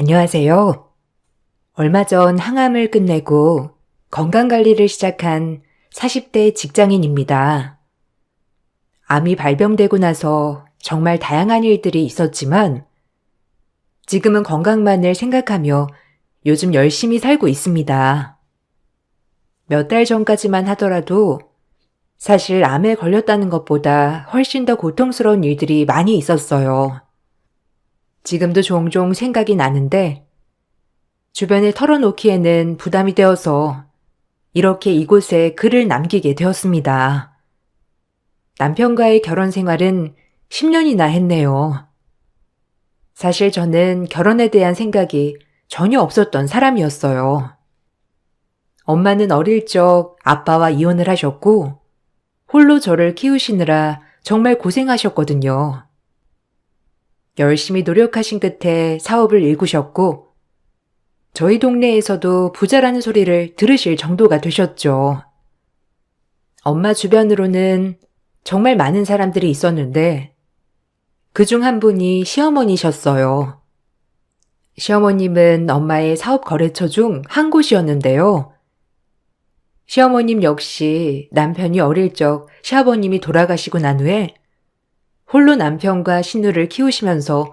안녕하세요. 얼마 전 항암을 끝내고 건강관리를 시작한 40대 직장인입니다. 암이 발병되고 나서 정말 다양한 일들이 있었지만 지금은 건강만을 생각하며 요즘 열심히 살고 있습니다. 몇 달 전까지만 하더라도 사실 암에 걸렸다는 것보다 훨씬 더 고통스러운 일들이 많이 있었어요. 지금도 종종 생각이 나는데 주변에 털어놓기에는 부담이 되어서 이렇게 이곳에 글을 남기게 되었습니다. 남편과의 결혼 생활은 10년이나 했네요. 사실 저는 결혼에 대한 생각이 전혀 없었던 사람이었어요. 엄마는 어릴 적 아빠와 이혼을 하셨고 홀로 저를 키우시느라 정말 고생하셨거든요. 열심히 노력하신 끝에 사업을 일구셨고 저희 동네에서도 부자라는 소리를 들으실 정도가 되셨죠. 엄마 주변으로는 정말 많은 사람들이 있었는데 그중 한 분이 시어머니셨어요. 시어머님은 엄마의 사업 거래처 중 한 곳이었는데요. 시어머님 역시 남편이 어릴 적 시아버님이 돌아가시고 난 후에 홀로 남편과 신우를 키우시면서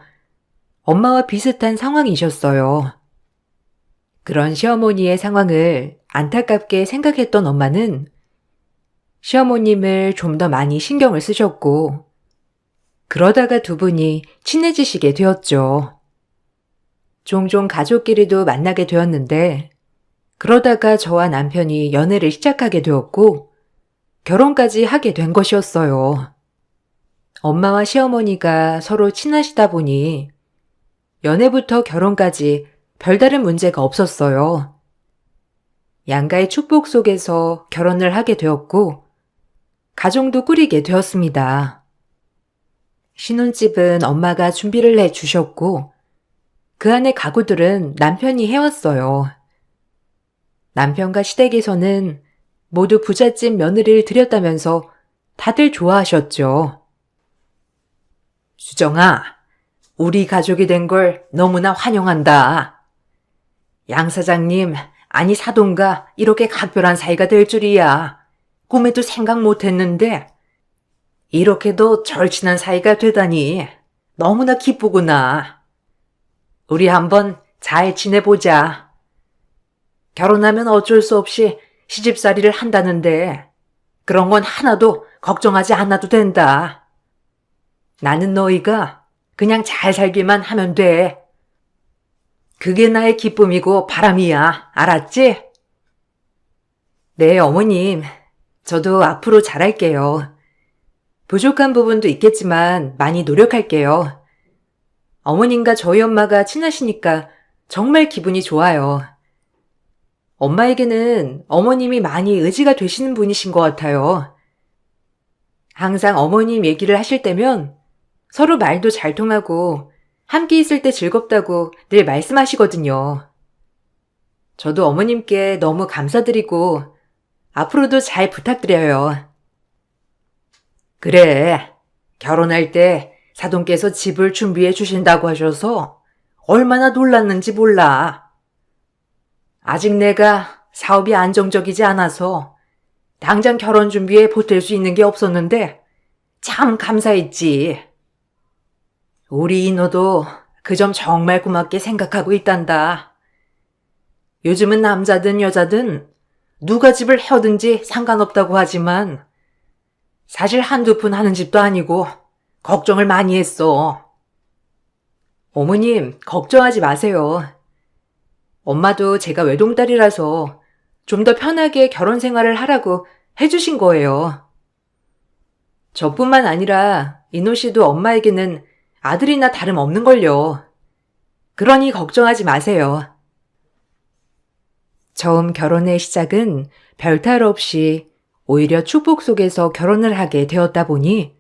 엄마와 비슷한 상황이셨어요. 그런 시어머니의 상황을 안타깝게 생각했던 엄마는 시어머님을 좀 더 많이 신경을 쓰셨고 그러다가 두 분이 친해지시게 되었죠. 종종 가족끼리도 만나게 되었는데 그러다가 저와 남편이 연애를 시작하게 되었고 결혼까지 하게 된 것이었어요. 엄마와 시어머니가 서로 친하시다 보니 연애부터 결혼까지 별다른 문제가 없었어요. 양가의 축복 속에서 결혼을 하게 되었고 가정도 꾸리게 되었습니다. 신혼집은 엄마가 준비를 해 주셨고 그 안에 가구들은 남편이 해왔어요. 남편과 시댁에서는 모두 부잣집 며느리를 들였다면서 다들 좋아하셨죠. 수정아, 우리 가족이 된 걸 너무나 환영한다. 양 사장님, 아니 사돈과 이렇게 각별한 사이가 될 줄이야. 꿈에도 생각 못했는데 이렇게도 절친한 사이가 되다니 너무나 기쁘구나. 우리 한번 잘 지내보자. 결혼하면 어쩔 수 없이 시집살이를 한다는데 그런 건 하나도 걱정하지 않아도 된다. 나는 너희가 그냥 잘 살기만 하면 돼. 그게 나의 기쁨이고 바람이야. 알았지? 네, 어머님. 저도 앞으로 잘할게요. 부족한 부분도 있겠지만 많이 노력할게요. 어머님과 저희 엄마가 친하시니까 정말 기분이 좋아요. 엄마에게는 어머님이 많이 의지가 되시는 분이신 것 같아요. 항상 어머님 얘기를 하실 때면 서로 말도 잘 통하고 함께 있을 때 즐겁다고 늘 말씀하시거든요. 저도 어머님께 너무 감사드리고 앞으로도 잘 부탁드려요. 그래, 결혼할 때 사돈께서 집을 준비해 주신다고 하셔서 얼마나 놀랐는지 몰라. 아직 내가 사업이 안정적이지 않아서 당장 결혼 준비에 보탤 수 있는 게 없었는데 참 감사했지. 우리 인호도 그 점 정말 고맙게 생각하고 있단다. 요즘은 남자든 여자든 누가 집을 해오든지 상관없다고 하지만 사실 한두 푼 하는 집도 아니고 걱정을 많이 했어. 어머님, 걱정하지 마세요. 엄마도 제가 외동딸이라서 좀 더 편하게 결혼 생활을 하라고 해주신 거예요. 저뿐만 아니라 인호 씨도 엄마에게는 아들이나 다름없는걸요. 그러니 걱정하지 마세요. 처음 결혼의 시작은 별탈 없이 오히려 축복 속에서 결혼을 하게 되었다 보니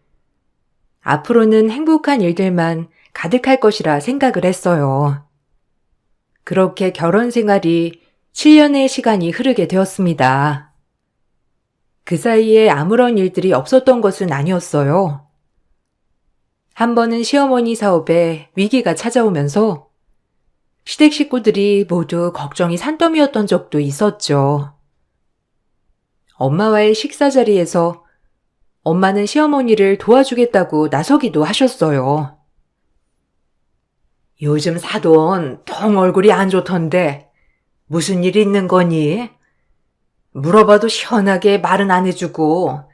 앞으로는 행복한 일들만 가득할 것이라 생각을 했어요. 그렇게 결혼 생활이 7년의 시간이 흐르게 되었습니다. 그 사이에 아무런 일들이 없었던 것은 아니었어요. 한 번은 시어머니 사업에 위기가 찾아오면서 시댁 식구들이 모두 걱정이 산더미였던 적도 있었죠. 엄마와의 식사 자리에서 엄마는 시어머니를 도와주겠다고 나서기도 하셨어요. 요즘 사돈 통 얼굴이 안 좋던데 무슨 일 있는 거니? 물어봐도 시원하게 말은 안 해주고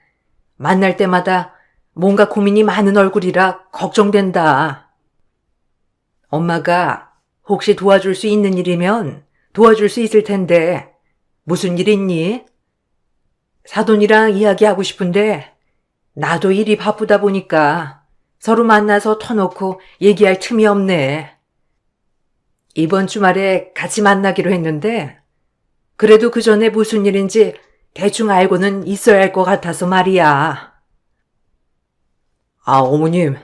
만날 때마다 뭔가 고민이 많은 얼굴이라 걱정된다. 엄마가 혹시 도와줄 수 있는 일이면 도와줄 수 있을 텐데 무슨 일 있니? 사돈이랑 이야기하고 싶은데 나도 일이 바쁘다 보니까 서로 만나서 터놓고 얘기할 틈이 없네. 이번 주말에 같이 만나기로 했는데 그래도 그 전에 무슨 일인지 대충 알고는 있어야 할 것 같아서 말이야. 어머님,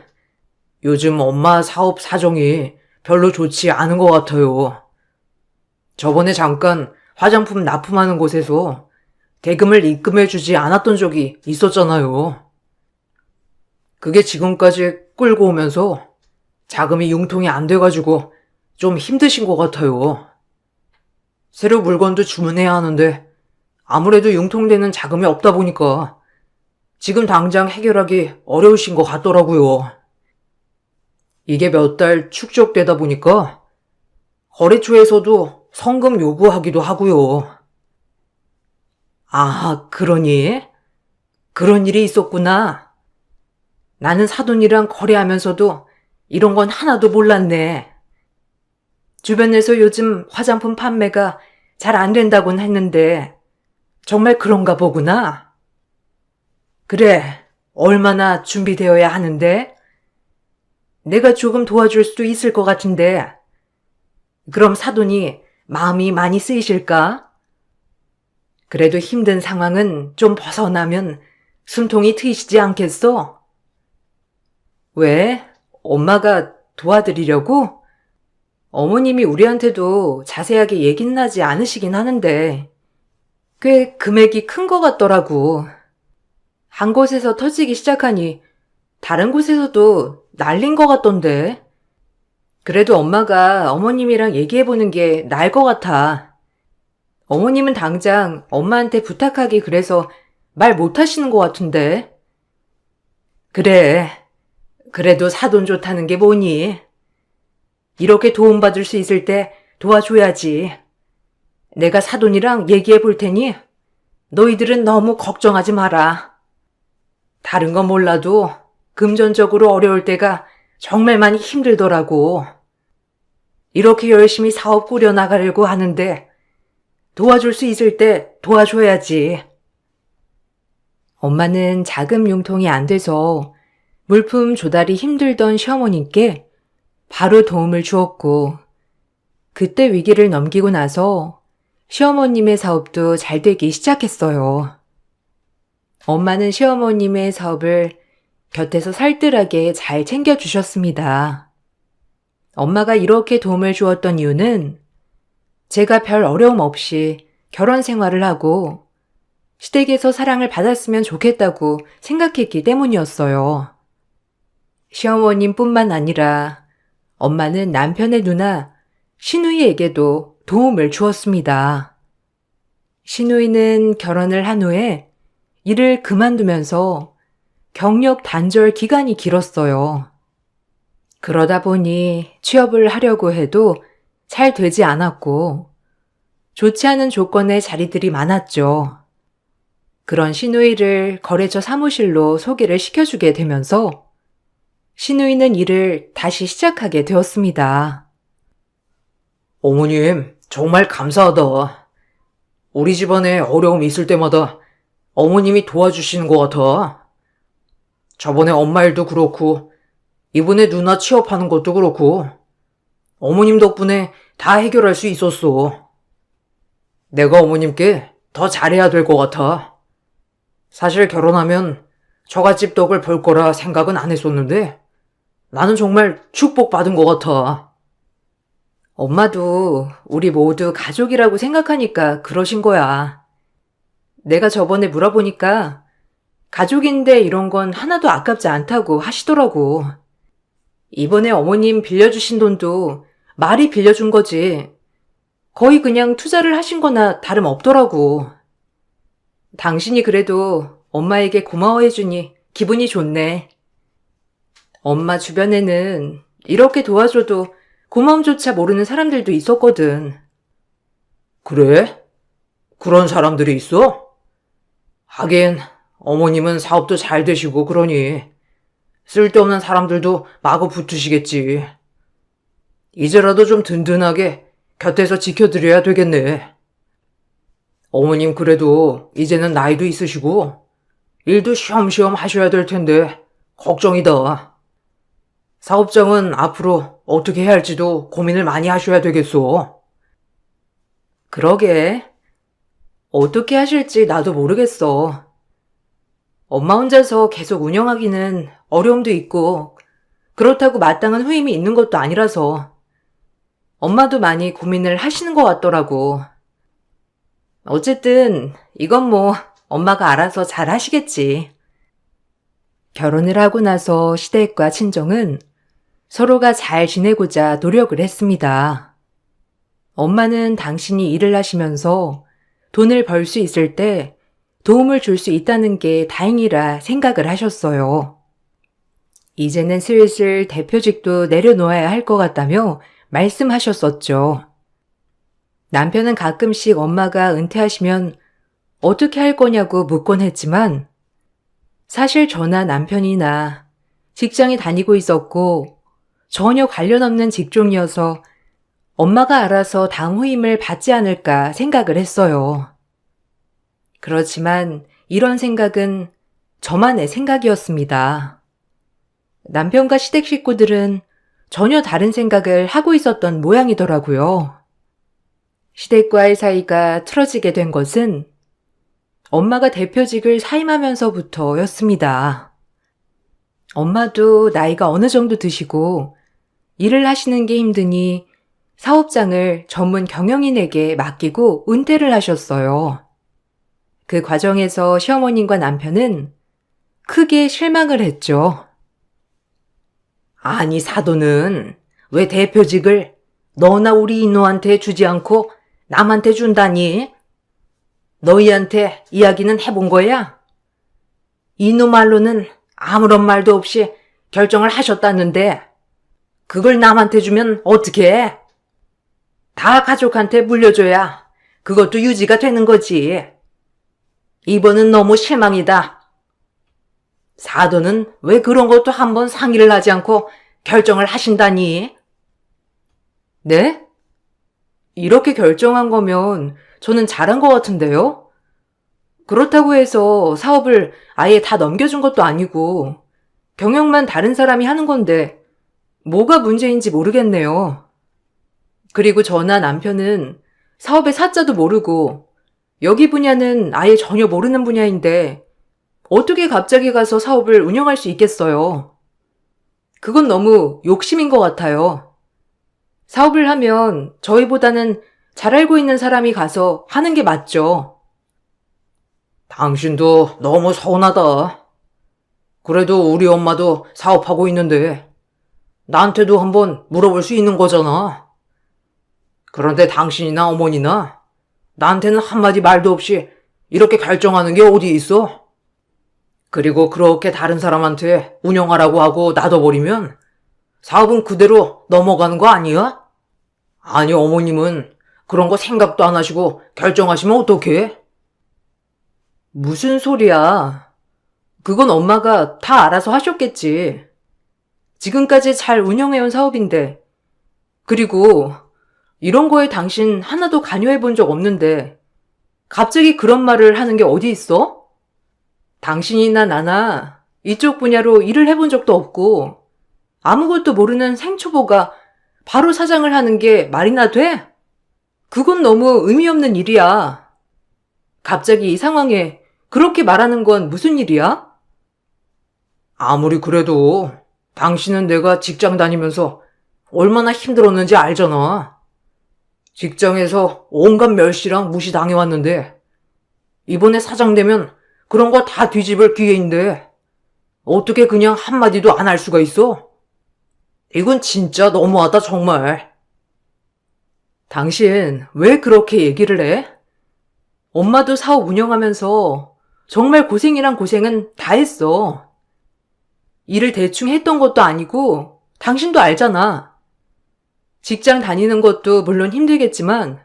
요즘 엄마 사업 사정이 별로 좋지 않은 것 같아요. 저번에 잠깐 화장품 납품하는 곳에서 대금을 입금해주지 않았던 적이 있었잖아요. 그게 지금까지 끌고 오면서 자금이 융통이 안 돼가지고 좀 힘드신 것 같아요. 새로 물건도 주문해야 하는데 아무래도 융통되는 자금이 없다 보니까 지금 당장 해결하기 어려우신 것 같더라고요. 이게 몇 달 축적되다 보니까 거래처에서도 성금 요구하기도 하고요. 그러니? 그런 일이 있었구나. 나는 사돈이랑 거래하면서도 이런 건 하나도 몰랐네. 주변에서 요즘 화장품 판매가 잘 안 된다곤 했는데 정말 그런가 보구나. 그래, 얼마나 준비되어야 하는데? 내가 조금 도와줄 수도 있을 것 같은데 그럼 사돈이 마음이 많이 쓰이실까? 그래도 힘든 상황은 좀 벗어나면 숨통이 트이시지 않겠어? 왜? 엄마가 도와드리려고? 어머님이 우리한테도 자세하게 얘기는 하지 않으시긴 하는데 꽤 금액이 큰 것 같더라고. 한 곳에서 터지기 시작하니 다른 곳에서도 날린 것 같던데. 그래도 엄마가 어머님이랑 얘기해보는 게 나을 것 같아. 어머님은 당장 엄마한테 부탁하기 그래서 말 못하시는 것 같은데. 그래, 그래도 사돈 좋다는 게 뭐니? 이렇게 도움받을 수 있을 때 도와줘야지. 내가 사돈이랑 얘기해 볼 테니 너희들은 너무 걱정하지 마라. 다른 건 몰라도 금전적으로 어려울 때가 정말 많이 힘들더라고. 이렇게 열심히 사업 꾸려나가려고 하는데 도와줄 수 있을 때 도와줘야지. 엄마는 자금 융통이 안 돼서 물품 조달이 힘들던 시어머님께 바로 도움을 주었고 그때 위기를 넘기고 나서 시어머님의 사업도 잘 되기 시작했어요. 엄마는 시어머님의 사업을 곁에서 살뜰하게 잘 챙겨주셨습니다. 엄마가 이렇게 도움을 주었던 이유는 제가 별 어려움 없이 결혼 생활을 하고 시댁에서 사랑을 받았으면 좋겠다고 생각했기 때문이었어요. 시어머님뿐만 아니라 엄마는 남편의 누나 신우이에게도 도움을 주었습니다. 신우이는 결혼을 한 후에 일을 그만두면서 경력 단절 기간이 길었어요. 그러다 보니 취업을 하려고 해도 잘 되지 않았고 좋지 않은 조건의 자리들이 많았죠. 그런 신우이를 거래처 사무실로 소개를 시켜주게 되면서 신우이는 일을 다시 시작하게 되었습니다. 어머님, 정말 감사하다. 우리 집안에 어려움이 있을 때마다 어머님이 도와주시는 것 같아. 저번에 엄마 일도 그렇고 이번에 누나 취업하는 것도 그렇고 어머님 덕분에 다 해결할 수 있었어. 내가 어머님께 더 잘해야 될 것 같아. 사실 결혼하면 처갓집 덕을 볼 거라 생각은 안 했었는데 나는 정말 축복받은 것 같아. 엄마도 우리 모두 가족이라고 생각하니까 그러신 거야. 내가 저번에 물어보니까 가족인데 이런 건 하나도 아깝지 않다고 하시더라고. 이번에 어머님 빌려주신 돈도 말이 빌려준 거지. 거의 그냥 투자를 하신 거나 다름없더라고. 당신이 그래도 엄마에게 고마워해주니 기분이 좋네. 엄마 주변에는 이렇게 도와줘도 고마움조차 모르는 사람들도 있었거든. 그래? 그런 사람들이 있어? 하긴 어머님은 사업도 잘 되시고 그러니 쓸데없는 사람들도 마구 붙으시겠지. 이제라도 좀 든든하게 곁에서 지켜드려야 되겠네. 어머님 그래도 이제는 나이도 있으시고 일도 쉬엄쉬엄 하셔야 될 텐데 걱정이다. 사업장은 앞으로 어떻게 해야 할지도 고민을 많이 하셔야 되겠소. 그러게. 어떻게 하실지 나도 모르겠어. 엄마 혼자서 계속 운영하기는 어려움도 있고 그렇다고 마땅한 후임이 있는 것도 아니라서 엄마도 많이 고민을 하시는 것 같더라고. 어쨌든 이건 뭐 엄마가 알아서 잘 하시겠지. 결혼을 하고 나서 시댁과 친정은 서로가 잘 지내고자 노력을 했습니다. 엄마는 당신이 일을 하시면서 돈을 벌 수 있을 때 도움을 줄 수 있다는 게 다행이라 생각을 하셨어요. 이제는 슬슬 대표직도 내려놓아야 할 것 같다며 말씀하셨었죠. 남편은 가끔씩 엄마가 은퇴하시면 어떻게 할 거냐고 묻곤 했지만 사실 저나 남편이나 직장에 다니고 있었고 전혀 관련 없는 직종이어서 엄마가 알아서 다음 후임을 받지 않을까 생각을 했어요. 그렇지만 이런 생각은 저만의 생각이었습니다. 남편과 시댁 식구들은 전혀 다른 생각을 하고 있었던 모양이더라고요. 시댁과의 사이가 틀어지게 된 것은 엄마가 대표직을 사임하면서부터였습니다. 엄마도 나이가 어느 정도 드시고 일을 하시는 게 힘드니 사업장을 전문 경영인에게 맡기고 은퇴를 하셨어요. 그 과정에서 시어머님과 남편은 크게 실망을 했죠. 아니 사돈은 왜 대표직을 너나 우리 이노한테 주지 않고 남한테 준다니? 너희한테 이야기는 해본 거야? 이노 말로는 아무런 말도 없이 결정을 하셨다는데 그걸 남한테 주면 어떻게 해? 다 가족한테 물려줘야 그것도 유지가 되는 거지. 이번은 너무 실망이다. 사돈은 왜 그런 것도 한번 상의를 하지 않고 결정을 하신다니? 네? 이렇게 결정한 거면 저는 잘한 것 같은데요? 그렇다고 해서 사업을 아예 다 넘겨준 것도 아니고 경영만 다른 사람이 하는 건데 뭐가 문제인지 모르겠네요. 그리고 저나 남편은 사업의 사자도 모르고 여기 분야는 아예 전혀 모르는 분야인데 어떻게 갑자기 가서 사업을 운영할 수 있겠어요? 그건 너무 욕심인 것 같아요. 사업을 하면 저희보다는 잘 알고 있는 사람이 가서 하는 게 맞죠. 당신도 너무 서운하다. 그래도 우리 엄마도 사업하고 있는데 나한테도 한번 물어볼 수 있는 거잖아. 그런데 당신이나 어머니나 나한테는 한마디 말도 없이 이렇게 결정하는 게 어디 있어? 그리고 그렇게 다른 사람한테 운영하라고 하고 놔둬버리면 사업은 그대로 넘어가는 거 아니야? 아니 어머님은 그런 거 생각도 안 하시고 결정하시면 어떡해? 무슨 소리야. 그건 엄마가 다 알아서 하셨겠지. 지금까지 잘 운영해온 사업인데. 그리고 이런 거에 당신 하나도 관여해 본 적 없는데 갑자기 그런 말을 하는 게 어디 있어? 당신이나 나나 이쪽 분야로 일을 해본 적도 없고 아무것도 모르는 생초보가 바로 사장을 하는 게 말이나 돼? 그건 너무 의미 없는 일이야. 갑자기 이 상황에 그렇게 말하는 건 무슨 일이야? 아무리 그래도 당신은 내가 직장 다니면서 얼마나 힘들었는지 알잖아. 직장에서 온갖 멸시랑 무시당해왔는데 이번에 사장 되면 그런 거 다 뒤집을 기회인데 어떻게 그냥 한마디도 안 할 수가 있어? 이건 진짜 너무하다 정말. 당신 왜 그렇게 얘기를 해? 엄마도 사업 운영하면서 정말 고생이란 고생은 다 했어. 일을 대충 했던 것도 아니고 당신도 알잖아. 직장 다니는 것도 물론 힘들겠지만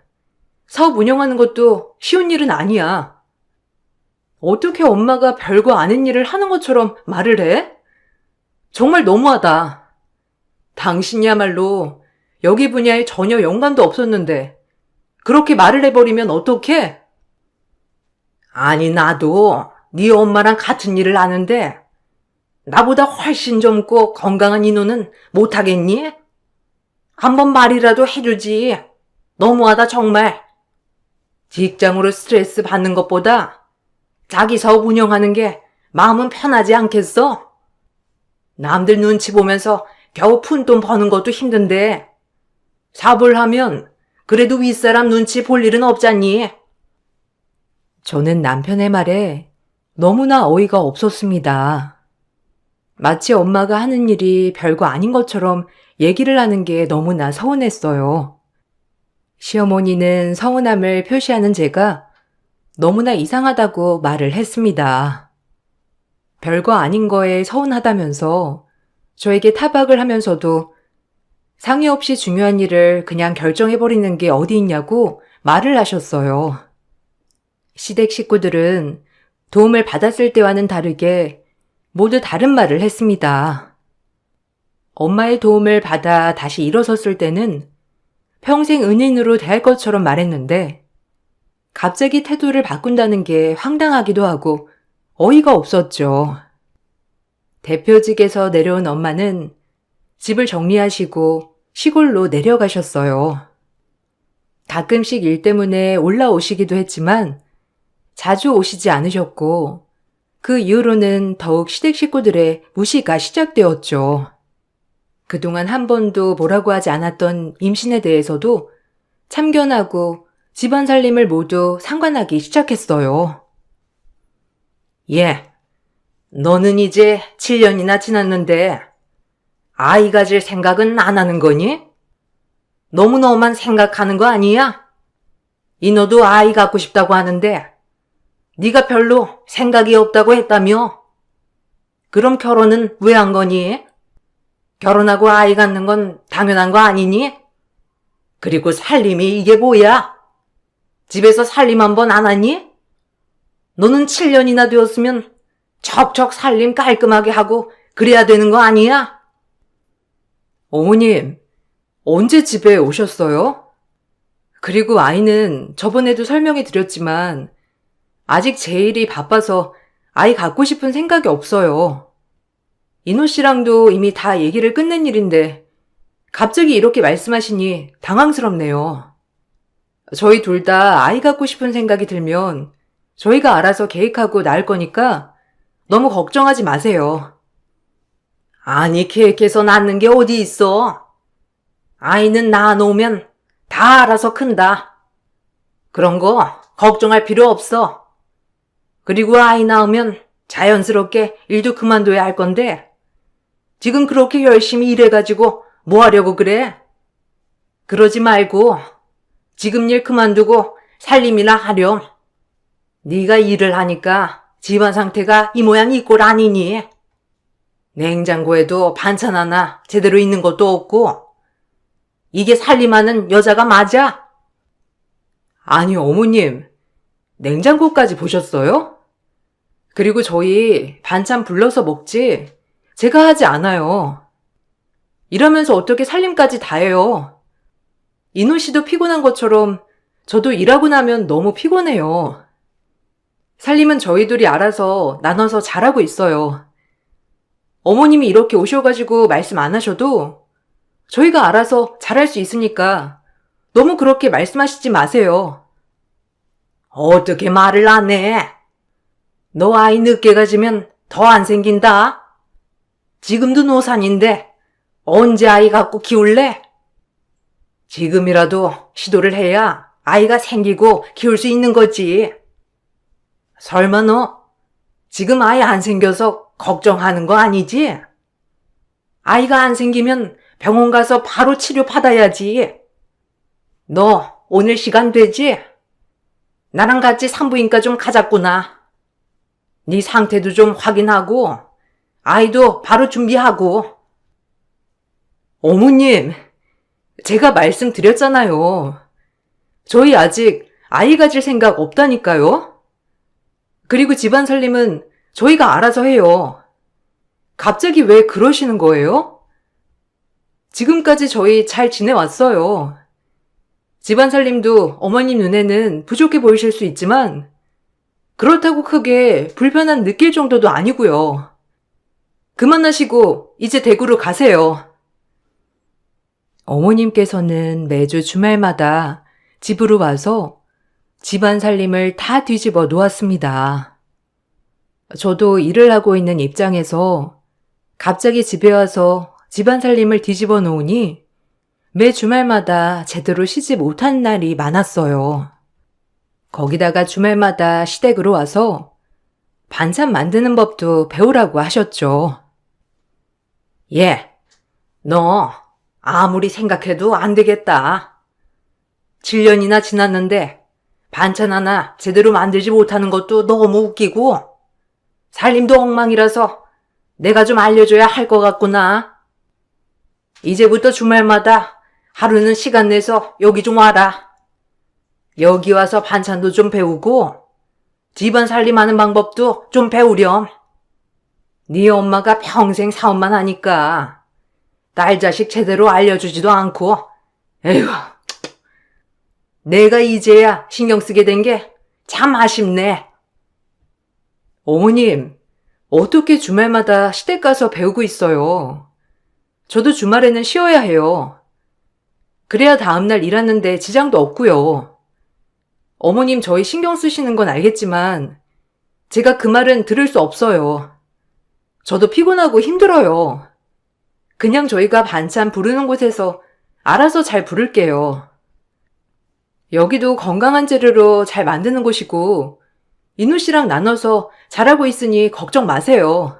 사업 운영하는 것도 쉬운 일은 아니야. 어떻게 엄마가 별거 아닌 일을 하는 것처럼 말을 해? 정말 너무하다. 당신이야말로 여기 분야에 전혀 연관도 없었는데 그렇게 말을 해버리면 어떡해? 아니 나도 네 엄마랑 같은 일을 하는데 나보다 훨씬 젊고 건강한 인호는 못하겠니? 한번 말이라도 해주지. 너무하다 정말. 직장으로 스트레스 받는 것보다 자기 사업 운영하는 게 마음은 편하지 않겠어? 남들 눈치 보면서 겨우 푼돈 버는 것도 힘든데 사업을 하면 그래도 윗사람 눈치 볼 일은 없잖니. 저는 남편의 말에 너무나 어이가 없었습니다. 마치 엄마가 하는 일이 별거 아닌 것처럼 얘기를 하는 게 너무나 서운했어요. 시어머니는 서운함을 표시하는 제가 너무나 이상하다고 말을 했습니다. 별거 아닌 거에 서운하다면서 저에게 타박을 하면서도 상의 없이 중요한 일을 그냥 결정해버리는 게 어디 있냐고 말을 하셨어요. 시댁 식구들은 도움을 받았을 때와는 다르게 모두 다른 말을 했습니다. 엄마의 도움을 받아 다시 일어섰을 때는 평생 은인으로 대할 것처럼 말했는데 갑자기 태도를 바꾼다는 게 황당하기도 하고 어이가 없었죠. 대표직에서 내려온 엄마는 집을 정리하시고 시골로 내려가셨어요. 가끔씩 일 때문에 올라오시기도 했지만 자주 오시지 않으셨고 그 이후로는 더욱 시댁 식구들의 무시가 시작되었죠. 그동안 한 번도 뭐라고 하지 않았던 임신에 대해서도 참견하고 집안 살림을 모두 상관하기 시작했어요. 예, 너는 이제 7년이나 지났는데 아이 가질 생각은 안 하는 거니? 너무 너만 생각하는 거 아니야? 인호도 아이 갖고 싶다고 하는데 네가 별로 생각이 없다고 했다며? 그럼 결혼은 왜 한 거니? 결혼하고 아이 갖는 건 당연한 거 아니니? 그리고 살림이 이게 뭐야? 집에서 살림 한 번 안 하니? 너는 7년이나 되었으면 척척 살림 깔끔하게 하고 그래야 되는 거 아니야? 어머님, 언제 집에 오셨어요? 그리고 아이는 저번에도 설명해 드렸지만 아직 제 일이 바빠서 아이 갖고 싶은 생각이 없어요. 인호 씨랑도 이미 다 얘기를 끝낸 일인데 갑자기 이렇게 말씀하시니 당황스럽네요. 저희 둘 다 아이 갖고 싶은 생각이 들면 저희가 알아서 계획하고 낳을 거니까 너무 걱정하지 마세요. 아니 계획해서 낳는 게 어디 있어? 아이는 낳아놓으면 다 알아서 큰다. 그런 거 걱정할 필요 없어. 그리고 아이 낳으면 자연스럽게 일도 그만둬야 할 건데 지금 그렇게 열심히 일해가지고 뭐 하려고 그래? 그러지 말고 지금 일 그만두고 살림이나 하렴. 네가 일을 하니까 집안 상태가 이 모양 이 꼴 아니니? 냉장고에도 반찬 하나 제대로 있는 것도 없고 이게 살림하는 여자가 맞아? 아니 어머님, 냉장고까지 보셨어요? 그리고 저희 반찬 불러서 먹지 제가 하지 않아요. 이러면서 어떻게 살림까지 다 해요? 인호 씨도 피곤한 것처럼 저도 일하고 나면 너무 피곤해요. 살림은 저희 둘이 알아서 나눠서 잘하고 있어요. 어머님이 이렇게 오셔가지고 말씀 안 하셔도 저희가 알아서 잘할 수 있으니까 너무 그렇게 말씀하시지 마세요. 어떻게 말을 안 해? 너 아이 늦게 가지면 더 안 생긴다. 지금도 노산인데 언제 아이 갖고 키울래? 지금이라도 시도를 해야 아이가 생기고 키울 수 있는 거지. 설마 너 지금 아이 안 생겨서 걱정하는 거 아니지? 아이가 안 생기면 병원 가서 바로 치료 받아야지. 너 오늘 시간 되지? 나랑 같이 산부인과 좀 가자꾸나. 네 상태도 좀 확인하고 아이도 바로 준비하고. 어머님, 제가 말씀드렸잖아요. 저희 아직 아이 가질 생각 없다니까요. 그리고 집안 살림은 저희가 알아서 해요. 갑자기 왜 그러시는 거예요? 지금까지 저희 잘 지내왔어요. 집안 살림도 어머님 눈에는 부족해 보이실 수 있지만 그렇다고 크게 불편함 느낄 정도도 아니고요. 그만하시고 이제 대구로 가세요. 어머님께서는 매주 주말마다 집으로 와서 집안 살림을 다 뒤집어 놓았습니다. 저도 일을 하고 있는 입장에서 갑자기 집에 와서 집안 살림을 뒤집어 놓으니 매 주말마다 제대로 쉬지 못한 날이 많았어요. 거기다가 주말마다 시댁으로 와서 반찬 만드는 법도 배우라고 하셨죠. 예, 너 아무리 생각해도 안 되겠다. 7년이나 지났는데 반찬 하나 제대로 만들지 못하는 것도 너무 웃기고 살림도 엉망이라서 내가 좀 알려줘야 할 것 같구나. 이제부터 주말마다 하루는 시간 내서 여기 좀 와라. 여기 와서 반찬도 좀 배우고 집안 살림하는 방법도 좀 배우렴. 네 엄마가 평생 사업만 하니까 딸 자식 제대로 알려주지도 않고 에휴, 내가 이제야 신경 쓰게 된 게 참 아쉽네. 어머님, 어떻게 주말마다 시댁 가서 배우고 있어요? 저도 주말에는 쉬어야 해요. 그래야 다음날 일하는데 지장도 없고요. 어머님 저희 신경 쓰시는 건 알겠지만 제가 그 말은 들을 수 없어요. 저도 피곤하고 힘들어요. 그냥 저희가 반찬 부르는 곳에서 알아서 잘 부를게요. 여기도 건강한 재료로 잘 만드는 곳이고 인우 씨랑 나눠서 잘하고 있으니 걱정 마세요.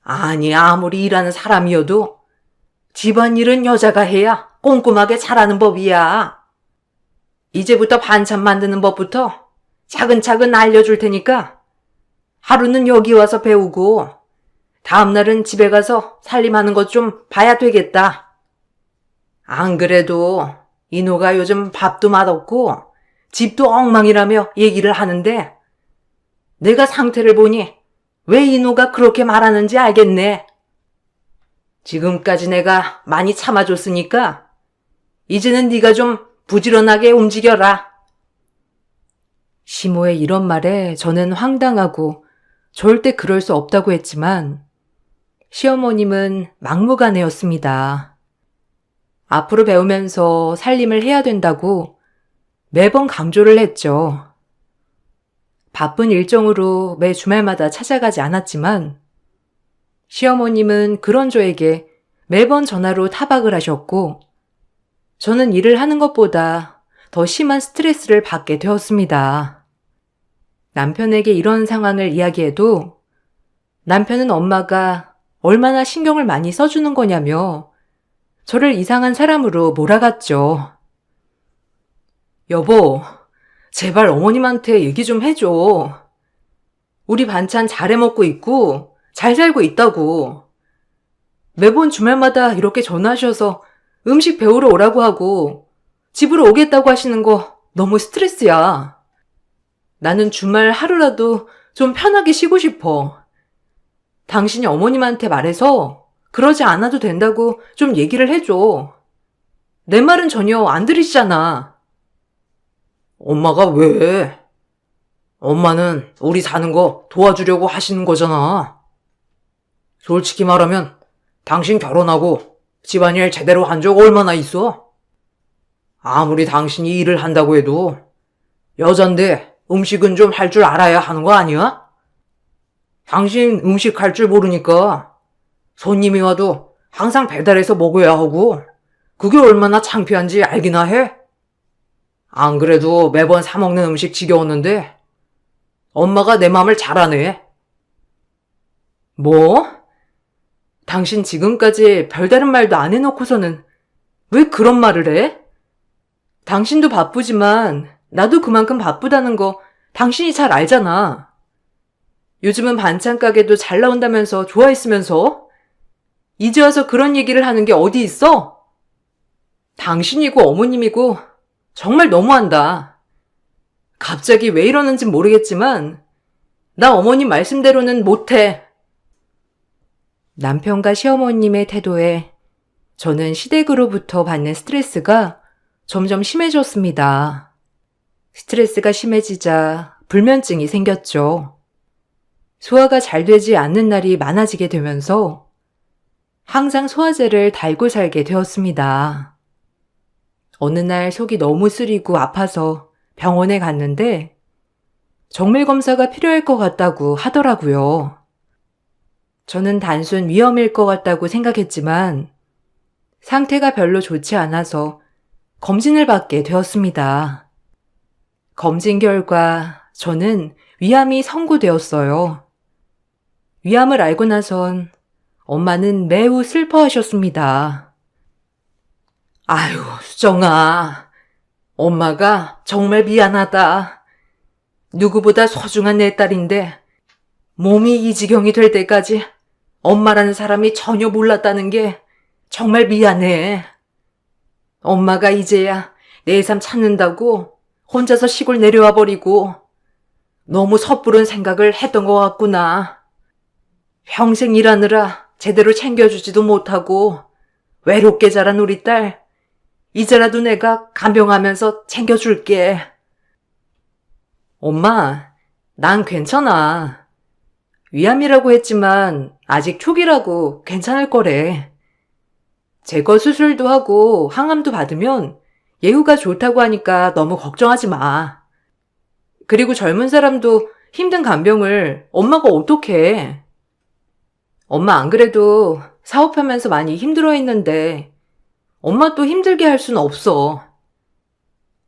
아니 아무리 일하는 사람이어도 집안일은 여자가 해야 꼼꼼하게 잘하는 법이야. 이제부터 반찬 만드는 법부터 차근차근 알려줄 테니까 하루는 여기 와서 배우고 다음날은 집에 가서 살림하는 것 좀 봐야 되겠다. 안 그래도 인호가 요즘 밥도 맛없고 집도 엉망이라며 얘기를 하는데 내가 상태를 보니 왜 인호가 그렇게 말하는지 알겠네. 지금까지 내가 많이 참아줬으니까 이제는 네가 좀 부지런하게 움직여라. 시모의 이런 말에 저는 황당하고 절대 그럴 수 없다고 했지만 시어머님은 막무가내였습니다. 앞으로 배우면서 살림을 해야 된다고 매번 강조를 했죠. 바쁜 일정으로 매 주말마다 찾아가지 않았지만 시어머님은 그런 저에게 매번 전화로 타박을 하셨고 저는 일을 하는 것보다 더 심한 스트레스를 받게 되었습니다. 남편에게 이런 상황을 이야기해도 남편은 엄마가 얼마나 신경을 많이 써주는 거냐며 저를 이상한 사람으로 몰아갔죠. 여보, 제발 어머님한테 얘기 좀 해줘. 우리 반찬 잘 해먹고 있고 잘 살고 있다고. 매번 주말마다 이렇게 전화하셔서 음식 배우러 오라고 하고 집으로 오겠다고 하시는 거 너무 스트레스야. 나는 주말 하루라도 좀 편하게 쉬고 싶어. 당신이 어머님한테 말해서 그러지 않아도 된다고 좀 얘기를 해줘. 내 말은 전혀 안 들으시잖아. 엄마가 왜? 엄마는 우리 사는 거 도와주려고 하시는 거잖아. 솔직히 말하면 당신 결혼하고 집안일 제대로 한 적 얼마나 있어? 아무리 당신이 일을 한다고 해도 여잔데 음식은 좀 할 줄 알아야 하는 거 아니야? 당신 음식 할 줄 모르니까 손님이 와도 항상 배달해서 먹어야 하고 그게 얼마나 창피한지 알기나 해? 안 그래도 매번 사 먹는 음식 지겨웠는데 엄마가 내 맘을 잘 아네. 뭐? 당신 지금까지 별다른 말도 안 해놓고서는 왜 그런 말을 해? 당신도 바쁘지만 나도 그만큼 바쁘다는 거 당신이 잘 알잖아. 요즘은 반찬 가게도 잘 나온다면서 좋아했으면서 이제 와서 그런 얘기를 하는 게 어디 있어? 당신이고 어머님이고 정말 너무한다. 갑자기 왜 이러는지 모르겠지만 나 어머님 말씀대로는 못해. 남편과 시어머님의 태도에 저는 시댁으로부터 받는 스트레스가 점점 심해졌습니다. 스트레스가 심해지자 불면증이 생겼죠. 소화가 잘 되지 않는 날이 많아지게 되면서 항상 소화제를 달고 살게 되었습니다. 어느 날 속이 너무 쓰리고 아파서 병원에 갔는데 정밀 검사가 필요할 것 같다고 하더라고요. 저는 단순 위염일 것 같다고 생각했지만 상태가 별로 좋지 않아서 검진을 받게 되었습니다. 검진 결과 저는 위암이 선고되었어요. 위암을 알고 나선 엄마는 매우 슬퍼하셨습니다. 아유, 수정아. 엄마가 정말 미안하다. 누구보다 소중한 내 딸인데 몸이 이 지경이 될 때까지 엄마라는 사람이 전혀 몰랐다는 게 정말 미안해. 엄마가 이제야 내 삶 찾는다고 혼자서 시골 내려와 버리고 너무 섣부른 생각을 했던 것 같구나. 평생 일하느라 제대로 챙겨주지도 못하고 외롭게 자란 우리 딸 이제라도 내가 간병하면서 챙겨줄게. 엄마, 난 괜찮아. 위암이라고 했지만 아직 초기라고 괜찮을 거래. 제거 수술도 하고 항암도 받으면 예후가 좋다고 하니까 너무 걱정하지 마. 그리고 젊은 사람도 힘든 간병을 엄마가 어떡해. 엄마 안 그래도 사업하면서 많이 힘들어했는데 엄마 또 힘들게 할 수는 없어.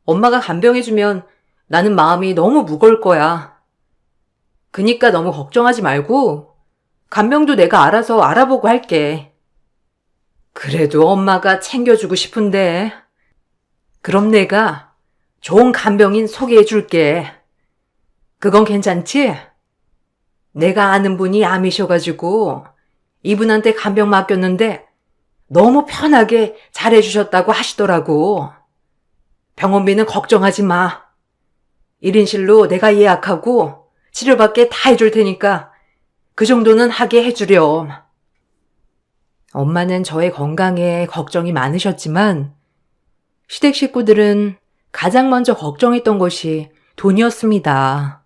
엄마가 간병해주면 나는 마음이 너무 무거울 거야. 그니까 너무 걱정하지 말고 간병도 내가 알아서 알아보고 할게. 그래도 엄마가 챙겨주고 싶은데. 그럼 내가 좋은 간병인 소개해줄게. 그건 괜찮지? 내가 아는 분이 암이셔가지고 이분한테 간병 맡겼는데 너무 편하게 잘해주셨다고 하시더라고. 병원비는 걱정하지 마. 1인실로 내가 예약하고 치료받게 다 해줄 테니까 그 정도는 하게 해주렴. 엄마는 저의 건강에 걱정이 많으셨지만 시댁 식구들은 가장 먼저 걱정했던 것이 돈이었습니다.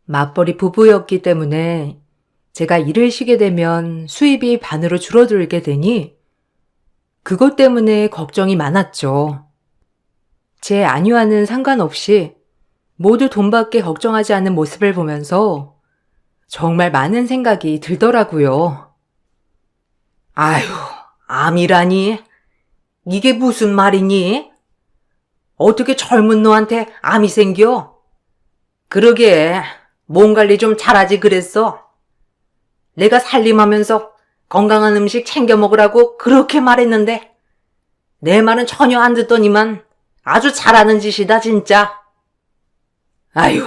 맞벌이 부부였기 때문에 제가 일을 쉬게 되면 수입이 반으로 줄어들게 되니 그것 때문에 걱정이 많았죠. 제 안위와는 상관없이 모두 돈밖에 걱정하지 않는 모습을 보면서 정말 많은 생각이 들더라고요. 아휴, 암이라니? 이게 무슨 말이니? 어떻게 젊은 너한테 암이 생겨? 그러게, 몸 관리 좀 잘하지 그랬어. 내가 살림하면서 건강한 음식 챙겨 먹으라고 그렇게 말했는데 내 말은 전혀 안 듣더니만 아주 잘하는 짓이다 진짜. 아휴,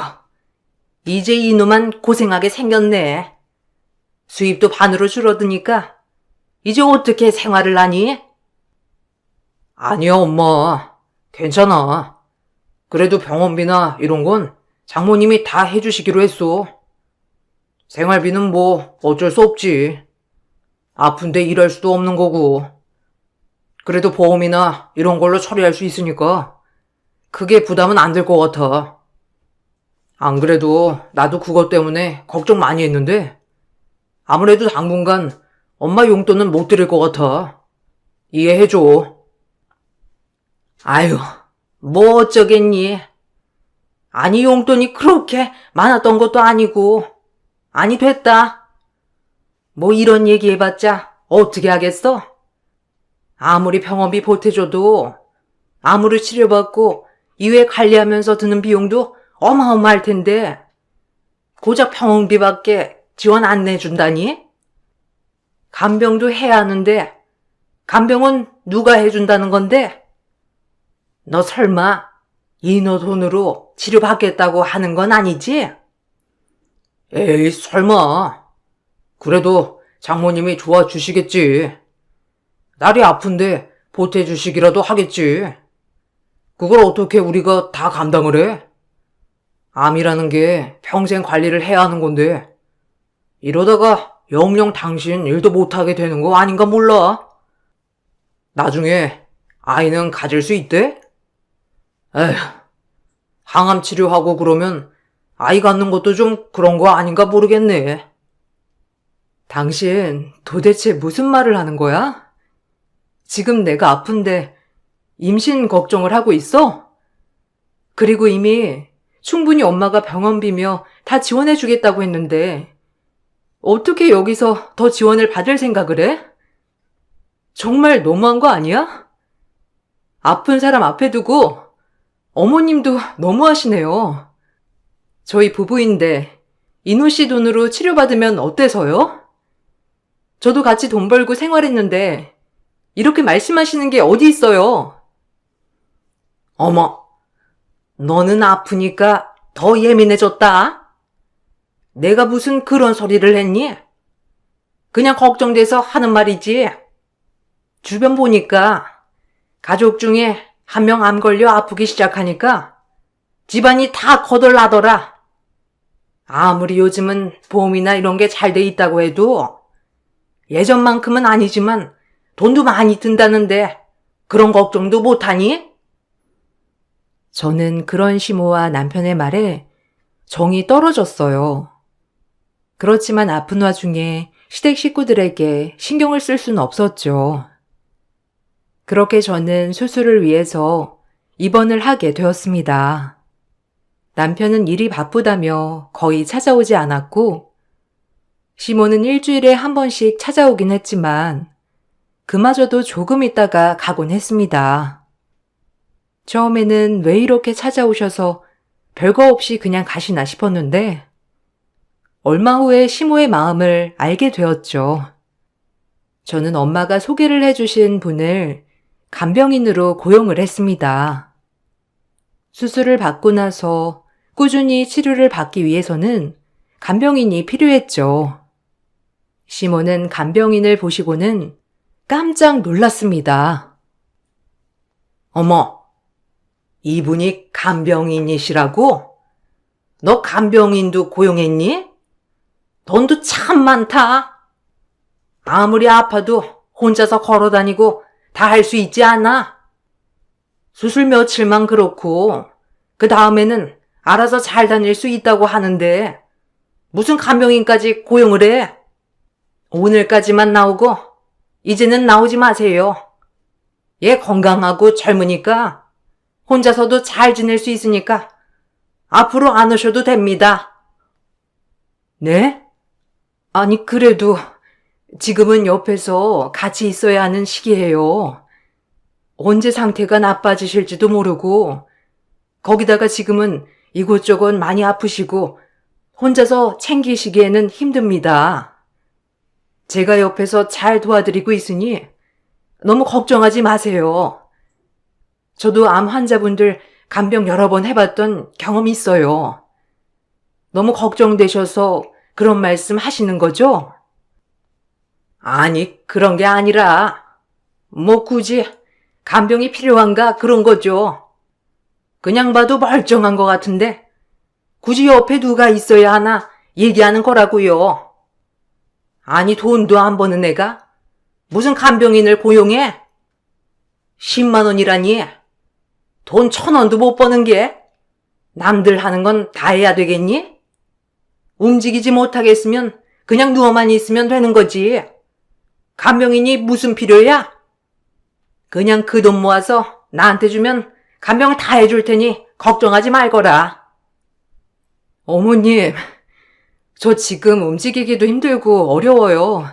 이제 이놈만 고생하게 생겼네. 수입도 반으로 줄어드니까 이제 어떻게 생활을 하니? 아니야 엄마, 괜찮아. 그래도 병원비나 이런 건 장모님이 다 해주시기로 했어. 생활비는 뭐 어쩔 수 없지. 아픈데 일할 수도 없는 거고. 그래도 보험이나 이런 걸로 처리할 수 있으니까 크게 부담은 안 될 것 같아. 안 그래도 나도 그것 때문에 걱정 많이 했는데 아무래도 당분간 엄마 용돈은 못 드릴 것 같아. 이해해줘. 아유, 뭐 어쩌겠니. 아니 용돈이 그렇게 많았던 것도 아니고. 아니 됐다. 뭐 이런 얘기 해봤자 어떻게 하겠어? 아무리 병원비 보태줘도 아무리 치료받고 이외 관리하면서 드는 비용도 어마어마할 텐데 고작 병원비밖에 지원 안 내준다니? 간병도 해야 하는데 간병은 누가 해준다는 건데? 너 설마 인호 돈으로 치료받겠다고 하는 건 아니지? 에이, 설마. 그래도 장모님이 좋아주시겠지. 날이 아픈데 보태주시기라도 하겠지. 그걸 어떻게 우리가 다 감당을 해? 암이라는 게 평생 관리를 해야 하는 건데 이러다가 영영 당신 일도 못하게 되는 거 아닌가 몰라. 나중에 아이는 가질 수 있대? 에휴, 항암 치료하고 그러면 아이 갖는 것도 좀 그런 거 아닌가 모르겠네. 당신 도대체 무슨 말을 하는 거야? 지금 내가 아픈데 임신 걱정을 하고 있어? 그리고 이미 충분히 엄마가 병원비며 다 지원해주겠다고 했는데 어떻게 여기서 더 지원을 받을 생각을 해? 정말 너무한 거 아니야? 아픈 사람 앞에 두고 어머님도 너무하시네요. 저희 부부인데 인호 씨 돈으로 치료받으면 어때서요? 저도 같이 돈 벌고 생활했는데 이렇게 말씀하시는 게 어디 있어요? 어머, 너는 아프니까 더 예민해졌다? 내가 무슨 그런 소리를 했니? 그냥 걱정돼서 하는 말이지. 주변 보니까 가족 중에 한 명 암 걸려 아프기 시작하니까 집안이 다 거덜나더라. 아무리 요즘은 보험이나 이런 게 잘 돼 있다고 해도 예전만큼은 아니지만 돈도 많이 든다는데 그런 걱정도 못하니? 저는 그런 시모와 남편의 말에 정이 떨어졌어요. 그렇지만 아픈 와중에 시댁 식구들에게 신경을 쓸 수는 없었죠. 그렇게 저는 수술을 위해서 입원을 하게 되었습니다. 남편은 일이 바쁘다며 거의 찾아오지 않았고, 시모는 일주일에 한 번씩 찾아오긴 했지만, 그마저도 조금 있다가 가곤 했습니다. 처음에는 왜 이렇게 찾아오셔서 별거 없이 그냥 가시나 싶었는데, 얼마 후에 시모의 마음을 알게 되었죠. 저는 엄마가 소개를 해주신 분을 간병인으로 고용을 했습니다. 수술을 받고 나서 꾸준히 치료를 받기 위해서는 간병인이 필요했죠. 시모는 간병인을 보시고는 깜짝 놀랐습니다. 어머, 이분이 간병인이시라고? 너 간병인도 고용했니? 돈도 참 많다. 아무리 아파도 혼자서 걸어다니고 다 할 수 있지 않아? 수술 며칠만 그렇고 그 다음에는 알아서 잘 다닐 수 있다고 하는데 무슨 간병인까지 고용을 해? 오늘까지만 나오고 이제는 나오지 마세요. 얘 건강하고 젊으니까 혼자서도 잘 지낼 수 있으니까 앞으로 안 오셔도 됩니다. 네? 아니 그래도 지금은 옆에서 같이 있어야 하는 시기예요. 언제 상태가 나빠지실지도 모르고 거기다가 지금은 이곳저곳 많이 아프시고 혼자서 챙기시기에는 힘듭니다. 제가 옆에서 잘 도와드리고 있으니 너무 걱정하지 마세요. 저도 암 환자분들 간병 여러 번 해봤던 경험이 있어요. 너무 걱정되셔서 그런 말씀 하시는 거죠? 아니, 그런 게 아니라 뭐 굳이 간병이 필요한가 그런 거죠. 그냥 봐도 멀쩡한 것 같은데 굳이 옆에 누가 있어야 하나 얘기하는 거라고요. 아니 돈도 안 버는 애가 무슨 간병인을 고용해? 10만 원이라니 돈 1,000원도 못 버는 게 남들 하는 건 다 해야 되겠니? 움직이지 못하겠으면 그냥 누워만 있으면 되는 거지. 간병인이 무슨 필요야? 그냥 그 돈 모아서 나한테 주면 간병을 다 해줄 테니 걱정하지 말거라. 어머님, 저 지금 움직이기도 힘들고 어려워요.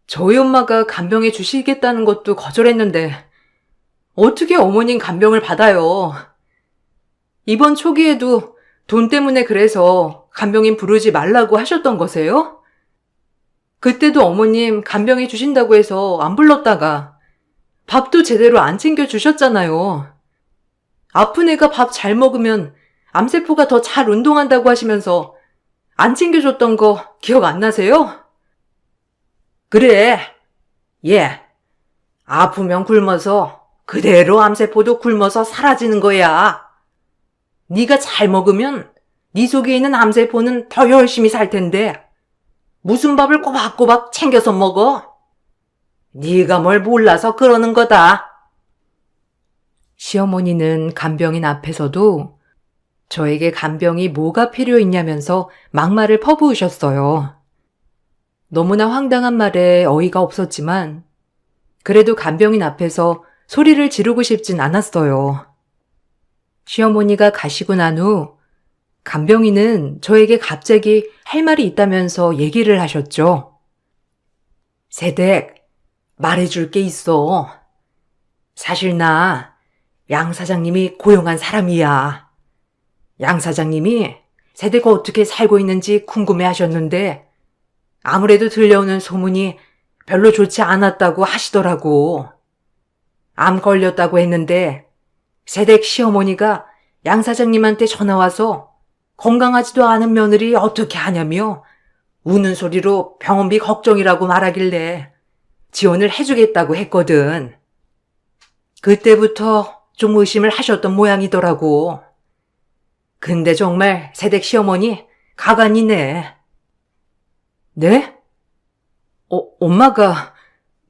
저희 엄마가 간병해 주시겠다는 것도 거절했는데 어떻게 어머님 간병을 받아요? 이번 초기에도 돈 때문에 그래서 간병인 부르지 말라고 하셨던 거세요? 그때도 어머님 간병해 주신다고 해서 안 불렀다가 밥도 제대로 안 챙겨 주셨잖아요. 아픈 애가 밥 잘 먹으면 암세포가 더 잘 운동한다고 하시면서 안 챙겨줬던 거 기억 안 나세요? 그래. 예. 아프면 굶어서 그대로 암세포도 굶어서 사라지는 거야. 네가 잘 먹으면 네 속에 있는 암세포는 더 열심히 살 텐데 무슨 밥을 꼬박꼬박 챙겨서 먹어? 네가 뭘 몰라서 그러는 거다. 시어머니는 간병인 앞에서도 저에게 간병이 뭐가 필요 있냐면서 막말을 퍼부으셨어요. 너무나 황당한 말에 어이가 없었지만 그래도 간병인 앞에서 소리를 지르고 싶진 않았어요. 시어머니가 가시고 난 후 간병인은 저에게 갑자기 할 말이 있다면서 얘기를 하셨죠. 세댁, 말해줄 게 있어. 사실 나 양 사장님이 고용한 사람이야. 양 사장님이 세댁 어떻게 살고 있는지 궁금해 하셨는데 아무래도 들려오는 소문이 별로 좋지 않았다고 하시더라고. 암 걸렸다고 했는데 세댁 시어머니가 양 사장님한테 전화와서 건강하지도 않은 며느리 어떻게 하냐며 우는 소리로 병원비 걱정이라고 말하길래 지원을 해주겠다고 했거든. 그때부터 좀 의심을 하셨던 모양이더라고. 근데 정말 세댁 시어머니 가관이네. 네? 엄마가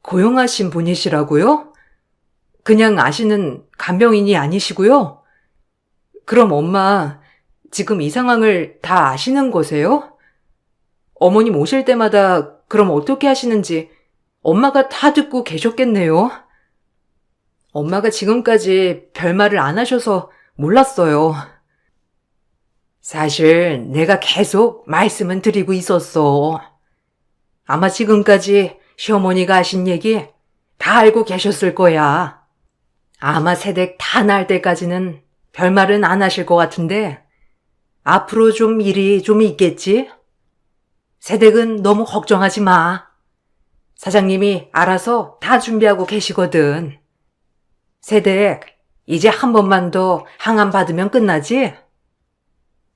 고용하신 분이시라고요? 그냥 아시는 간병인이 아니시고요? 그럼 엄마 지금 이 상황을 다 아시는 거세요? 어머님 오실 때마다 그럼 어떻게 하시는지 엄마가 다 듣고 계셨겠네요. 엄마가 지금까지 별말을 안 하셔서 몰랐어요. 사실 내가 계속 말씀은 드리고 있었어. 아마 지금까지 시어머니가 하신 얘기 다 알고 계셨을 거야. 아마 세댁 다 날 때까지는 별말은 안 하실 것 같은데 앞으로 좀 일이 좀 있겠지? 세댁은 너무 걱정하지 마. 사장님이 알아서 다 준비하고 계시거든. 세댁, 이제 한 번만 더 항암 받으면 끝나지?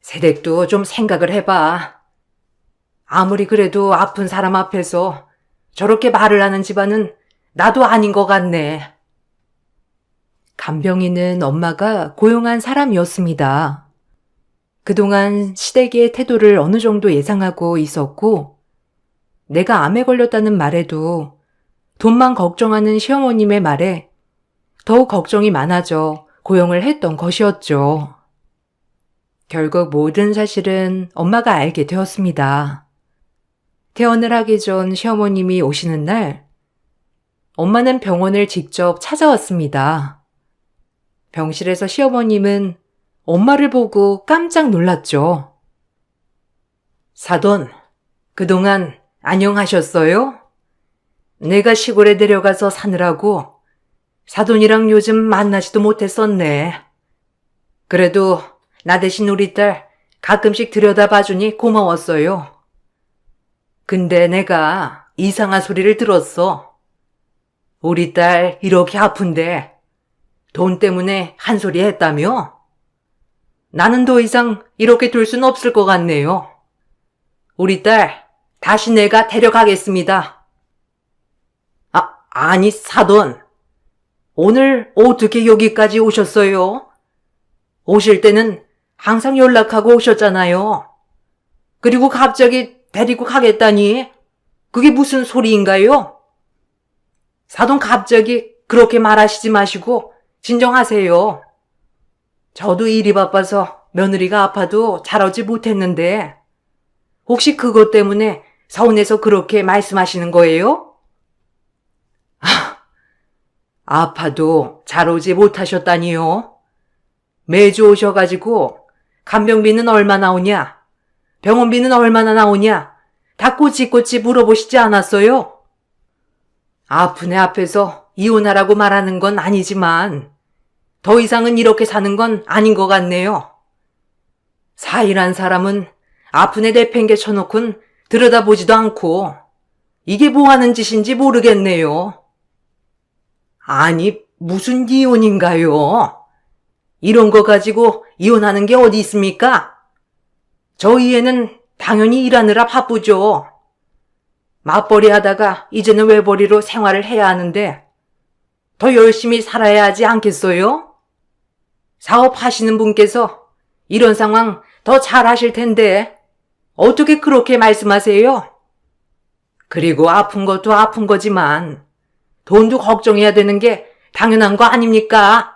세댁도 좀 생각을 해봐. 아무리 그래도 아픈 사람 앞에서 저렇게 말을 하는 집안은 나도 아닌 것 같네. 간병인은 엄마가 고용한 사람이었습니다. 그동안 시댁의 태도를 어느 정도 예상하고 있었고 내가 암에 걸렸다는 말에도 돈만 걱정하는 시어머님의 말에 더욱 걱정이 많아져 고용을 했던 것이었죠. 결국 모든 사실은 엄마가 알게 되었습니다. 퇴원을 하기 전 시어머님이 오시는 날 엄마는 병원을 직접 찾아왔습니다. 병실에서 시어머님은 엄마를 보고 깜짝 놀랐죠. 사돈, 그동안 안녕하셨어요? 내가 시골에 내려가서 사느라고 사돈이랑 요즘 만나지도 못했었네. 그래도 나 대신 우리 딸 가끔씩 들여다봐주니 고마웠어요. 근데 내가 이상한 소리를 들었어. 우리 딸 이렇게 아픈데 돈 때문에 한 소리 했다며? 나는 더 이상 이렇게 둘 순 없을 것 같네요. 우리 딸 다시 내가 데려가겠습니다. 아니 사돈. 오늘 어떻게 여기까지 오셨어요? 오실 때는 항상 연락하고 오셨잖아요. 그리고 갑자기 데리고 가겠다니 그게 무슨 소리인가요? 사돈 갑자기 그렇게 말하시지 마시고 진정하세요. 저도 일이 바빠서 며느리가 아파도 잘하지 못했는데 혹시 그것 때문에 서운해서 그렇게 말씀하시는 거예요? 아파도 잘 오지 못하셨다니요. 매주 오셔가지고 간병비는 얼마 나오냐? 병원비는 얼마나 나오냐? 다 꼬치꼬치 물어보시지 않았어요? 아픈 애 앞에서 이혼하라고 말하는 건 아니지만 더 이상은 이렇게 사는 건 아닌 것 같네요. 사일한 사람은 아픈 애 내팽개쳐놓곤 들여다보지도 않고 이게 뭐 하는 짓인지 모르겠네요. 아니, 무슨 이혼인가요? 이런 거 가지고 이혼하는 게 어디 있습니까? 저희 애는 당연히 일하느라 바쁘죠. 맞벌이 하다가 이제는 외벌이로 생활을 해야 하는데 더 열심히 살아야 하지 않겠어요? 사업하시는 분께서 이런 상황 더 잘하실 텐데 어떻게 그렇게 말씀하세요? 그리고 아픈 것도 아픈 거지만 돈도 걱정해야 되는 게 당연한 거 아닙니까?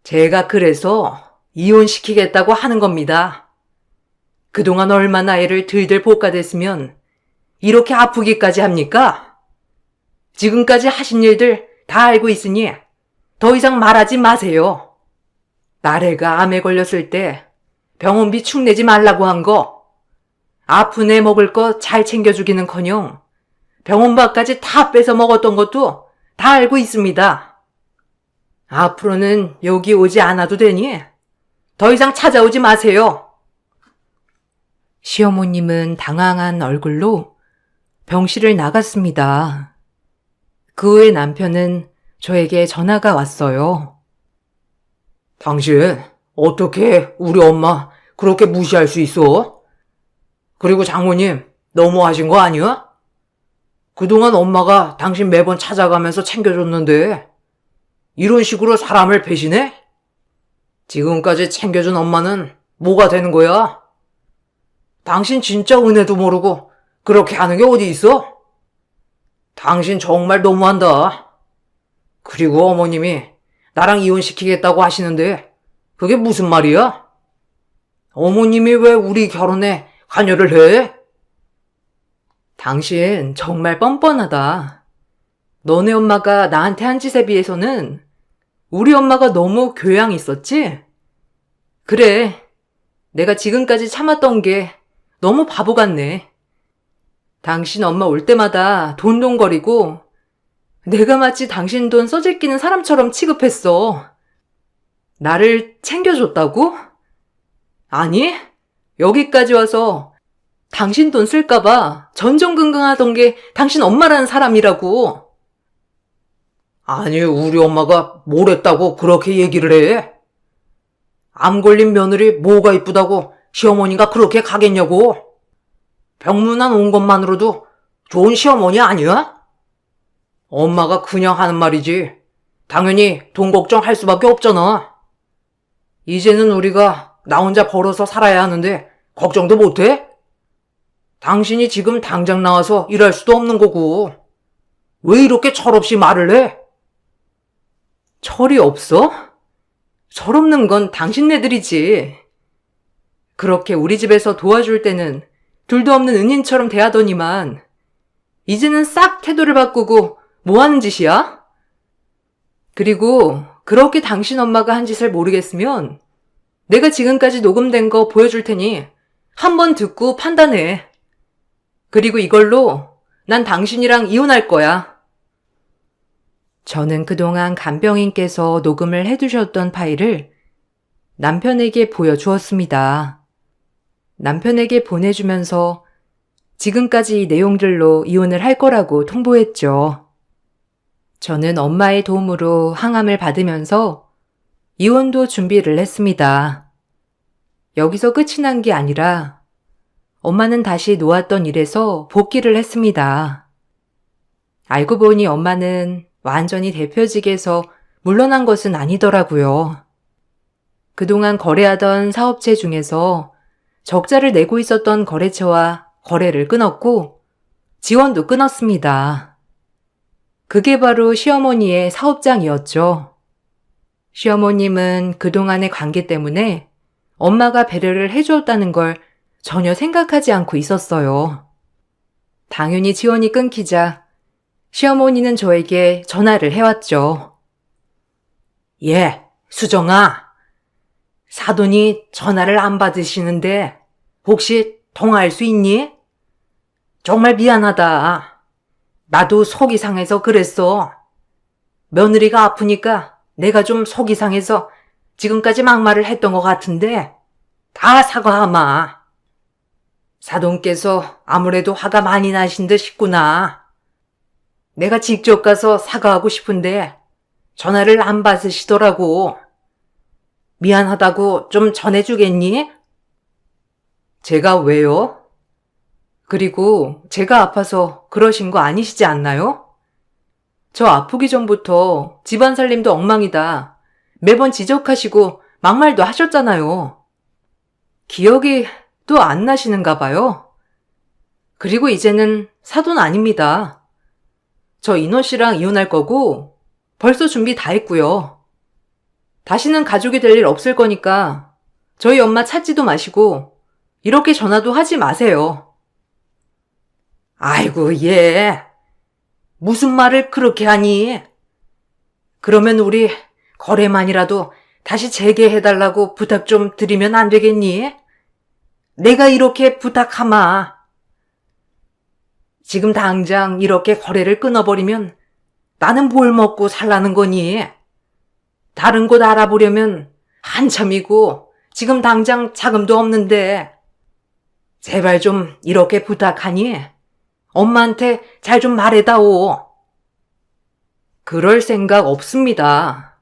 제가 그래서 이혼시키겠다고 하는 겁니다. 그동안 얼마나 애를 들들 볶아댔으면 이렇게 아프기까지 합니까? 지금까지 하신 일들 다 알고 있으니 더 이상 말하지 마세요. 나래가 암에 걸렸을 때 병원비 축내지 말라고 한 거, 아픈 애 먹을 거 잘 챙겨주기는커녕 병원밥까지 다 뺏어 먹었던 것도 다 알고 있습니다. 앞으로는 여기 오지 않아도 되니 더 이상 찾아오지 마세요. 시어머님은 당황한 얼굴로 병실을 나갔습니다. 그 후에 남편은 저에게 전화가 왔어요. 당신 어떻게 우리 엄마 그렇게 무시할 수 있어? 그리고 장모님 너무하신 거 아니야? 그동안 엄마가 당신 매번 찾아가면서 챙겨줬는데 이런 식으로 사람을 배신해? 지금까지 챙겨준 엄마는 뭐가 되는 거야? 당신 진짜 은혜도 모르고 그렇게 하는 게 어디 있어? 당신 정말 너무한다. 그리고 어머님이 나랑 이혼시키겠다고 하시는데 그게 무슨 말이야? 어머님이 왜 우리 결혼에 관여를 해? 당신 정말 뻔뻔하다. 너네 엄마가 나한테 한 짓에 비해서는 우리 엄마가 너무 교양 있었지? 그래, 내가 지금까지 참았던 게 너무 바보 같네. 당신 엄마 올 때마다 돈돈거리고 내가 마치 당신 돈 써제끼는 사람처럼 취급했어. 나를 챙겨줬다고? 아니, 여기까지 와서 당신 돈 쓸까봐 전전긍긍하던 게 당신 엄마라는 사람이라고. 아니, 우리 엄마가 뭘 했다고 그렇게 얘기를 해? 암 걸린 며느리 뭐가 이쁘다고 시어머니가 그렇게 가겠냐고. 병문안 온 것만으로도 좋은 시어머니 아니야? 엄마가 그냥 하는 말이지. 당연히 돈 걱정할 수밖에 없잖아. 이제는 우리가 나 혼자 벌어서 살아야 하는데 걱정도 못해? 당신이 지금 당장 나와서 일할 수도 없는 거고. 왜 이렇게 철없이 말을 해? 철이 없어? 철없는 건 당신네들이지. 그렇게 우리 집에서 도와줄 때는 둘도 없는 은인처럼 대하더니만 이제는 싹 태도를 바꾸고 뭐 하는 짓이야? 그리고 그렇게 당신 엄마가 한 짓을 모르겠으면 내가 지금까지 녹음된 거 보여줄 테니 한번 듣고 판단해. 그리고 이걸로 난 당신이랑 이혼할 거야. 저는 그동안 간병인께서 녹음을 해두셨던 파일을 남편에게 보여주었습니다. 남편에게 보내주면서 지금까지 이 내용들로 이혼을 할 거라고 통보했죠. 저는 엄마의 도움으로 항암을 받으면서 이혼도 준비를 했습니다. 여기서 끝이 난 게 아니라 엄마는 다시 놓았던 일에서 복귀를 했습니다. 알고 보니 엄마는 완전히 대표직에서 물러난 것은 아니더라고요. 그동안 거래하던 사업체 중에서 적자를 내고 있었던 거래처와 거래를 끊었고 지원도 끊었습니다. 그게 바로 시어머니의 사업장이었죠. 시어머님은 그동안의 관계 때문에 엄마가 배려를 해주었다는 걸 전혀 생각하지 않고 있었어요. 당연히 지원이 끊기자 시어머니는 저에게 전화를 해왔죠. 예, 수정아. 사돈이 전화를 안 받으시는데 혹시 통화할 수 있니? 정말 미안하다. 나도 속이 상해서 그랬어. 며느리가 아프니까 내가 좀 속이 상해서 지금까지 막말을 했던 것 같은데 다 사과하마. 사돈께서 아무래도 화가 많이 나신 듯 싶구나. 내가 직접 가서 사과하고 싶은데 전화를 안 받으시더라고. 미안하다고 좀 전해주겠니? 제가 왜요? 그리고 제가 아파서 그러신 거 아니시지 않나요? 저 아프기 전부터 집안 살림도 엉망이다. 매번 지적하시고 막말도 하셨잖아요. 기억이 또 안 나시는가 봐요. 그리고 이제는 사돈 아닙니다. 저 인호 씨랑 이혼할 거고 벌써 준비 다 했고요. 다시는 가족이 될 일 없을 거니까 저희 엄마 찾지도 마시고 이렇게 전화도 하지 마세요. 아이고, 얘. 무슨 말을 그렇게 하니? 그러면 우리 거래만이라도 다시 재개해달라고 부탁 좀 드리면 안 되겠니? 내가 이렇게 부탁하마. 지금 당장 이렇게 거래를 끊어버리면 나는 뭘 먹고 살라는 거니? 다른 곳 알아보려면 한참이고 지금 당장 자금도 없는데 제발 좀 이렇게 부탁하니 엄마한테 잘 좀 말해다오. 그럴 생각 없습니다.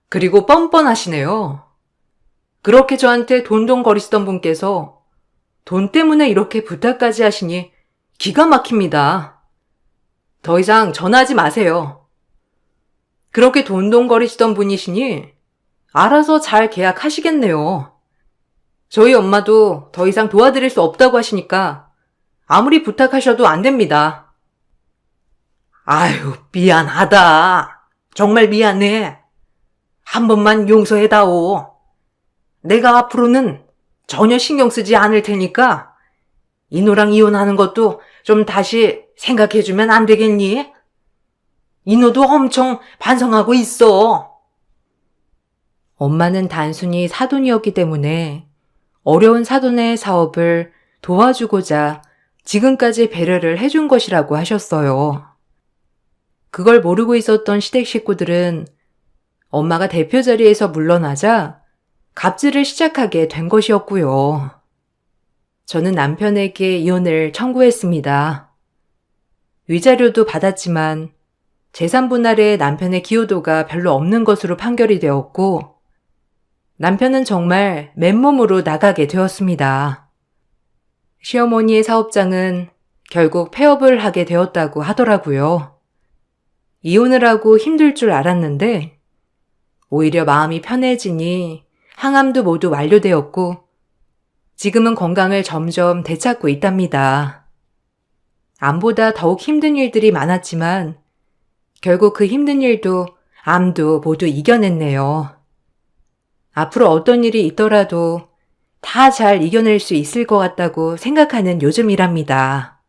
그리고 뻔뻔하시네요. 그렇게 저한테 돈돈거리시던 분께서 돈 때문에 이렇게 부탁까지 하시니 기가 막힙니다. 더 이상 전화하지 마세요. 그렇게 돈돈거리시던 분이시니 알아서 잘 계약하시겠네요. 저희 엄마도 더 이상 도와드릴 수 없다고 하시니까 아무리 부탁하셔도 안 됩니다. 아유, 미안하다. 정말 미안해. 한 번만 용서해다오. 내가 앞으로는 전혀 신경 쓰지 않을 테니까 인호랑 이혼하는 것도 좀 다시 생각해주면 안 되겠니? 인호도 엄청 반성하고 있어. 엄마는 단순히 사돈이었기 때문에 어려운 사돈의 사업을 도와주고자 지금까지 배려를 해준 것이라고 하셨어요. 그걸 모르고 있었던 시댁 식구들은 엄마가 대표 자리에서 물러나자 갑질을 시작하게 된 것이었고요. 저는 남편에게 이혼을 청구했습니다. 위자료도 받았지만 재산 분할에 남편의 기여도가 별로 없는 것으로 판결이 되었고 남편은 정말 맨몸으로 나가게 되었습니다. 시어머니의 사업장은 결국 폐업을 하게 되었다고 하더라고요. 이혼을 하고 힘들 줄 알았는데 오히려 마음이 편해지니 항암도 모두 완료되었고 지금은 건강을 점점 되찾고 있답니다. 암보다 더욱 힘든 일들이 많았지만 결국 그 힘든 일도 암도 모두 이겨냈네요. 앞으로 어떤 일이 있더라도 다 잘 이겨낼 수 있을 것 같다고 생각하는 요즘이랍니다.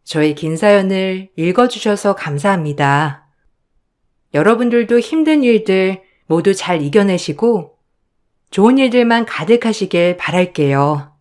저의 긴 사연을 읽어주셔서 감사합니다. 여러분들도 힘든 일들 모두 잘 이겨내시고 좋은 일들만 가득하시길 바랄게요.